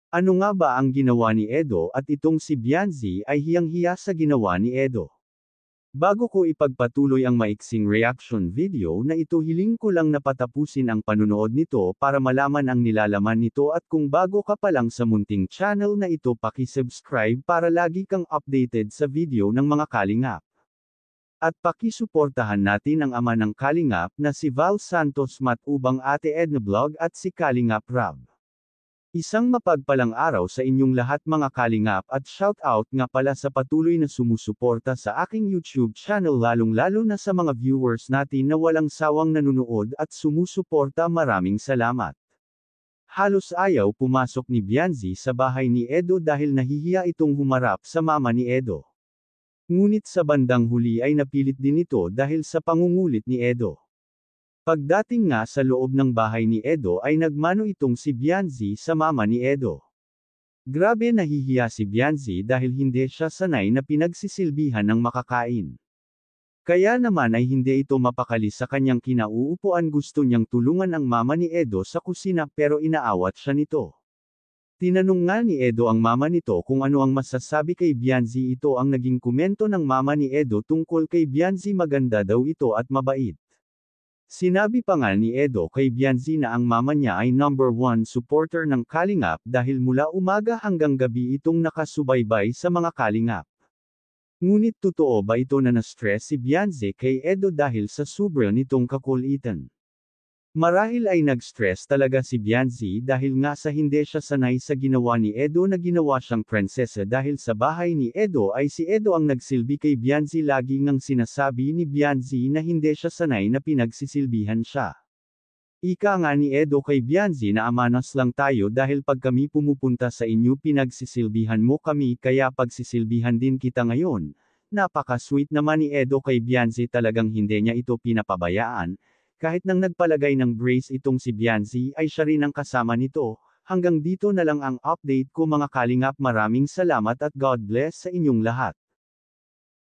Ano nga ba ang ginawa ni Edo at itong si Bianzi ay hiyang-hiya sa ginawa ni Edo? Bago ko ipagpatuloy ang maiksing reaction video na ito, hiling ko lang na patapusin ang panunood nito para malaman ang nilalaman nito, at kung bago ka pa lang sa munting channel na ito, paki-subscribe para lagi kang updated sa video ng mga kalingap. At pakisuportahan natin ang ama ng kalingap na si Val Santos Matubang, Ate Edna Vlog at si Kalingap Rab. Isang mapagpalang araw sa inyong lahat mga kalingap, at shoutout nga pala sa patuloy na sumusuporta sa aking YouTube channel, lalong-lalo na sa mga viewers natin na walang sawang nanunood at sumusuporta. Maraming salamat. Halos ayaw pumasok ni Bianzi sa bahay ni Edo dahil nahihiya itong humarap sa mama ni Edo. Ngunit sa bandang huli ay napilit din ito dahil sa pangungulit ni Edo. Pagdating nga sa loob ng bahay ni Edo ay nagmano itong si Bianzi sa mama ni Edo. Grabe, nahihiya si Bianzi dahil hindi siya sanay na pinagsisilbihan ng makakain. Kaya naman ay hindi ito mapakali sa kanyang kinauupuan. Gusto niyang tulungan ang mama ni Edo sa kusina pero inaawat siya nito. Tinanong nga ni Edo ang mama nito kung ano ang masasabi kay Bianzi. Ito ang naging komento ng mama ni Edo tungkol kay Bianzi: maganda daw ito at mabait. Sinabi pa nga ni Edo kay Bianzi na ang mama niya ay #1 supporter ng kalingap dahil mula umaga hanggang gabi itong nakasubaybay sa mga kalingap. Ngunit totoo ba ito na na-stress si Bianzi kay Edo dahil sa sobra nitong kakulitan? Marahil ay nag-stress talaga si Bianzi dahil nga sa hindi siya sanay sa ginawa ni Edo na ginawa siyang prinsesa. Dahil sa bahay ni Edo ay si Edo ang nagsilbi kay Bianzi. Lagi ngang sinasabi ni Bianzi na hindi siya sanay na pinagsisilbihan siya. Ika nga ni Edo kay Bianzi na amanas lang tayo dahil pag kami pumupunta sa inyo pinagsisilbihan mo kami, kaya pagsisilbihan din kita ngayon. Napaka-sweet naman ni Edo kay Bianzi, talagang hindi niya ito pinapabayaan. Kahit nang nagpalagay ng brace itong si Bianzi ay siya rin ang kasama nito. Hanggang dito na lang ang update ko mga kalingap. Maraming salamat at God bless sa inyong lahat.